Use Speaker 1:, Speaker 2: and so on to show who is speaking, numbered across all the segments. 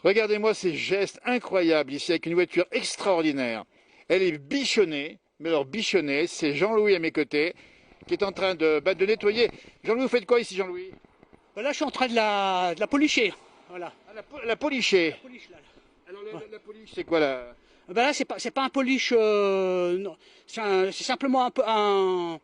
Speaker 1: Regardez-moi ces gestes incroyables ici avec une voiture extraordinaire. Elle est bichonnée, mais alors bichonnée, c'est Jean-Louis à mes côtés qui est en train de nettoyer. Jean-Louis, vous faites quoi ici, Jean-Louis?
Speaker 2: Ben là, je suis en train de la policher. Voilà.
Speaker 1: Ah, la policher.
Speaker 2: La polish, là.
Speaker 1: Alors
Speaker 2: Ouais.
Speaker 1: la polish, c'est quoi là?
Speaker 2: Ben là, c'est pas un polish. Non. C'est simplement un.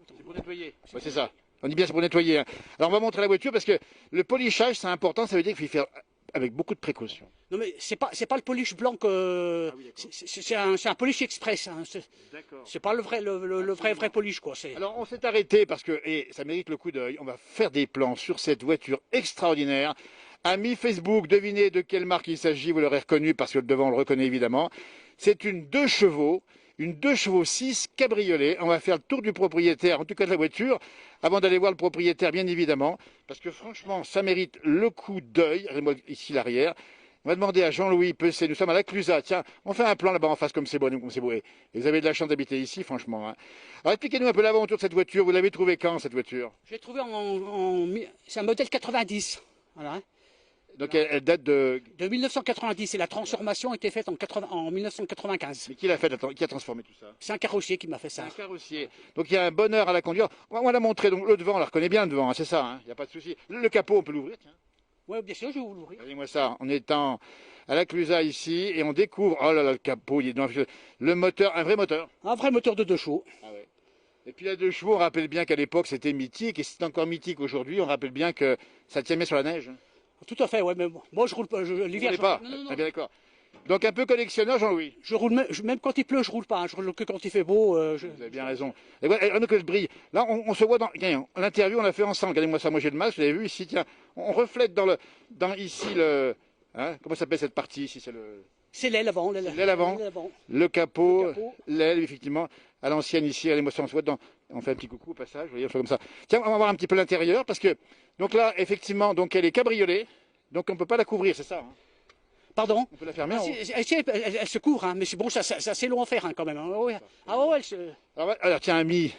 Speaker 1: C'est pour nettoyer. Ouais, c'est ça. On dit bien c'est pour nettoyer, hein. Alors on va montrer la voiture parce que le polissage c'est important, ça veut dire qu'il faut faire avec beaucoup de précaution.
Speaker 2: Non mais c'est pas le polish blanc que.
Speaker 1: Ah oui, d'accord.
Speaker 2: C'est un polish express. Hein.
Speaker 1: D'accord.
Speaker 2: C'est pas le vrai polish quoi.
Speaker 1: Alors on s'est arrêté parce que, et ça mérite le coup d'œil, on va faire des plans sur cette voiture extraordinaire. Amis Facebook, devinez de quelle marque il s'agit, vous l'aurez reconnu parce que le devant on le reconnaît évidemment. C'est une 2 chevaux, une 2 chevaux 6 cabriolet. On va faire le tour du propriétaire, en tout cas de la voiture, avant d'aller voir le propriétaire bien évidemment, parce que franchement ça mérite le coup d'œil. Regardez-moi ici l'arrière. On va demander à Jean-Louis Pesset, nous sommes à la Clusaz, tiens, on fait un plan là-bas en face comme c'est beau, comme c'est beau. Et vous avez de la chance d'habiter ici, franchement, hein. Alors expliquez-nous un peu l'aventure de cette voiture, vous l'avez trouvée quand cette voiture?
Speaker 2: J'ai trouvé c'est un modèle 90. Voilà.
Speaker 1: Donc elle date de...
Speaker 2: De 1990 et la transformation a été faite en 1995.
Speaker 1: Mais qui l'a fait, qui a transformé tout ça?
Speaker 2: C'est un carrossier qui m'a fait
Speaker 1: C'est
Speaker 2: ça.
Speaker 1: un carrossier. Donc il y a un bonheur à la conduire. On va la montrer, donc le devant, on la reconnaît bien le devant, hein, c'est ça, hein, il n'y a pas de souci. Le capot, on peut l'ouvrir, tiens.
Speaker 2: Oui, bien sûr, je vais vous l'ouvrir.
Speaker 1: Regardez-moi ça, on est à la Clusaz ici, et on découvre, oh là là, le capot, il est dans le moteur, un vrai moteur.
Speaker 2: Un vrai moteur de 2 chevaux.
Speaker 1: Ah ouais. Et puis la 2 chevaux, on rappelle bien qu'à l'époque c'était mythique, et c'est encore mythique aujourd'hui, on rappelle bien que ça tient bien sur la neige.
Speaker 2: Tout à fait, ouais, mais moi je roule pas.
Speaker 1: Vous
Speaker 2: L'hiver,
Speaker 1: roulez pas?
Speaker 2: non, non, non.
Speaker 1: Ah bien d'accord. Donc un peu collectionneur, Jean-Louis.
Speaker 2: Je roule même quand il pleut, je roule pas. Hein. Je roule que quand il fait beau.
Speaker 1: Vous avez bien raison. Et voilà, regardez que je brille. Là, on se voit dans. Regardez, l'interview, on l'a fait ensemble. Regardez-moi ça, moi j'ai le masque, vous l'avez vu ici, tiens. On reflète dans ici le. Hein, comment s'appelle cette partie ici? C'est le.
Speaker 2: C'est l'aile avant.
Speaker 1: L'aile avant, le capot, l'aile, effectivement, à l'ancienne ici. Regardez-moi ça, on se voit dedans. On fait un petit coucou au passage, vous voyez, on fait comme ça. Tiens, on va voir un petit peu l'intérieur, parce que. Donc là, effectivement, donc elle est cabriolet, donc on ne peut pas la couvrir, c'est ça, hein?
Speaker 2: Pardon?
Speaker 1: On peut la fermer en haut.
Speaker 2: Elle se couvre, hein, mais c'est bon, ça c'est long à faire hein, quand même. Hein. Ouais. Ah ouais, elle se.
Speaker 1: Alors tiens, amis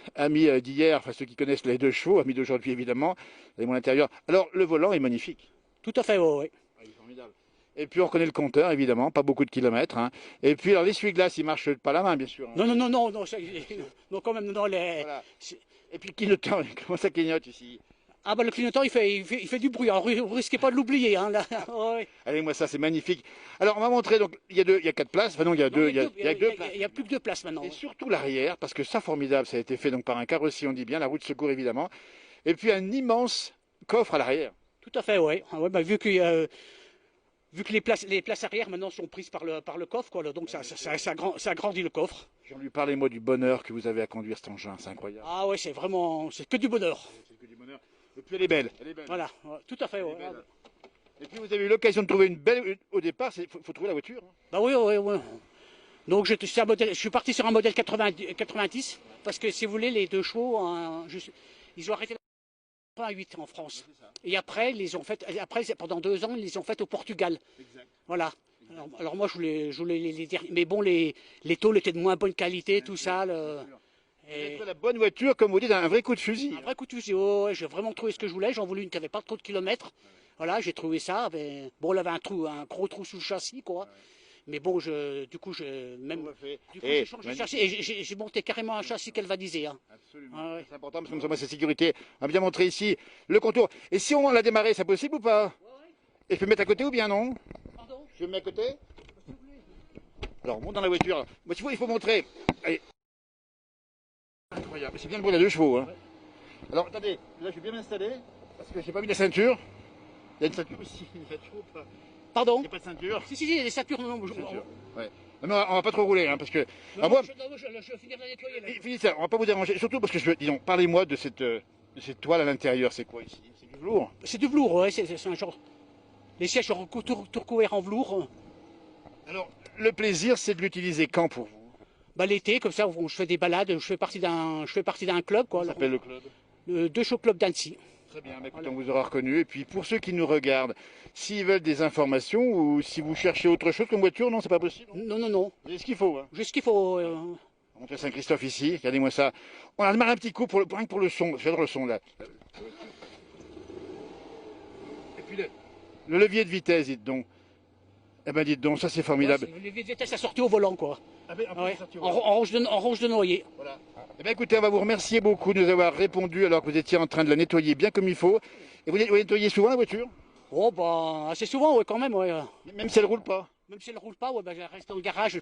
Speaker 1: d'hier, enfin ceux qui connaissent les 2 chevaux, amis d'aujourd'hui évidemment, regardez mon intérieur. Alors le volant est magnifique.
Speaker 2: Tout à fait, ouais.
Speaker 1: Ah, il est formidable. Et puis on reconnaît le compteur évidemment, pas beaucoup de kilomètres, hein. Et puis alors l'essuie-glace, il marche pas la main bien sûr, hein.
Speaker 2: Non, non, quand même, non,
Speaker 1: Voilà. Et puis le clignotant, comment ça clignote ici?
Speaker 2: Ah bah le clignotant il fait du bruit, alors vous risquez pas de l'oublier hein, là. Ouais.
Speaker 1: Allez, moi ça c'est magnifique. Alors on va montrer, donc il y a 4 places, enfin non il y a 2 places.
Speaker 2: Il y a plus que 2 places maintenant.
Speaker 1: Et surtout l'arrière, parce que ça formidable, ça a été fait donc par un carrossier, on dit bien, la roue de secours évidemment. Et puis un immense coffre à l'arrière.
Speaker 2: Tout à fait, ouais. Ah ouais bah, vu que les places arrière maintenant sont prises par le coffre, quoi, là, donc ça agrandit le coffre.
Speaker 1: Jean-Louis, parlez-moi du bonheur que vous avez à conduire cet engin, c'est incroyable.
Speaker 2: Ah ouais, c'est que du bonheur.
Speaker 1: C'est que du bonheur. Et puis elle est belle. Elle est belle.
Speaker 2: Voilà, ouais, tout à fait. Ouais.
Speaker 1: Et puis vous avez eu l'occasion de trouver une belle. Au départ, faut trouver la voiture, hein.
Speaker 2: Bah oui, oui, oui. Donc je suis parti sur un modèle 90 parce que si vous voulez, les 2 chevaux, ils ont arrêté en 88 en France. Et après, ils les ont fait. Après, pendant 2 ans, ils les ont fait au Portugal.
Speaker 1: Exact.
Speaker 2: Voilà. Alors moi, je voulais les derniers. Mais bon, les tôles étaient de moins bonne qualité, tout ça.
Speaker 1: Et la bonne voiture, comme vous dites, un vrai coup de fusil.
Speaker 2: Un vrai coup de fusil. Oh, ouais, j'ai vraiment trouvé ce que je voulais. J'en voulais une qui n'avait pas trop de kilomètres. Voilà, j'ai trouvé ça. Mais, bon, elle avait un gros trou sous le châssis, quoi. Mais bon, du coup, j'ai changé de châssis et j'ai monté carrément un châssis galvanisé. Hein.
Speaker 1: Absolument.
Speaker 2: Ah, ouais.
Speaker 1: C'est important parce que nous sommes à cette sécurité. On va bien montrer ici le contour. Et si on l'a démarré, c'est possible ou pas? Et je peux me mettre à côté ou bien non?
Speaker 2: Pardon?
Speaker 1: Je me mets à côté? Alors, on monte dans la voiture. Moi, il faut montrer. Allez. Incroyable. C'est bien le bruit de 2 chevaux, hein. Alors, attendez, là, je vais bien m'installer parce que j'ai pas mis la ceinture. Il y a une ceinture ici, une ceinture ou pas?
Speaker 2: Pardon?
Speaker 1: Il n'y a pas de ceinture.
Speaker 2: Si, il y a des ceintures. Non,
Speaker 1: Ouais. Non, on va pas trop rouler, hein, parce que.
Speaker 2: je vais finir de la nettoyer. Là.
Speaker 1: Finissez ça, on va pas vous déranger. Surtout parce que disons, parlez-moi de cette toile à l'intérieur. C'est quoi ici? C'est du velours?
Speaker 2: C'est du velours, ouais, c'est un genre. Les sièges sont tout recouverts en velours.
Speaker 1: Alors, le plaisir, c'est de l'utiliser quand pour vous?
Speaker 2: Bah, l'été, comme ça, je fais des balades, je fais partie d'un club, quoi.
Speaker 1: Ça s'appelle le club?
Speaker 2: Le 2 Chevaux Club d'Annecy.
Speaker 1: Très bien, écoute, on vous aura reconnu. Et puis, pour ceux qui nous regardent, s'ils veulent des informations ou si vous cherchez autre chose comme voiture, non, c'est pas possible?
Speaker 2: Non.
Speaker 1: J'ai ce qu'il faut, hein.
Speaker 2: J'ai ce qu'il faut.
Speaker 1: On va montrer Saint-Christophe ici, regardez-moi ça. On a démarré un petit coup rien que pour le son. J'adore le son là. Et puis Le levier de vitesse, dites donc. Eh ben dites donc, ça c'est formidable.
Speaker 2: Ouais, les vitesses à sortir au volant, quoi.
Speaker 1: Ah ben,
Speaker 2: Ouais. En rouge de noyer.
Speaker 1: voilà. Eh bien, écoutez, on va vous remercier beaucoup de nous avoir répondu alors que vous étiez en train de la nettoyer bien comme il faut. Et vous nettoyez souvent la voiture?
Speaker 2: Oh, bah, assez souvent, ouais, quand même, ouais.
Speaker 1: Même si elle roule pas.
Speaker 2: Même si elle ne roule pas, ouais, bah, je reste dans le garage.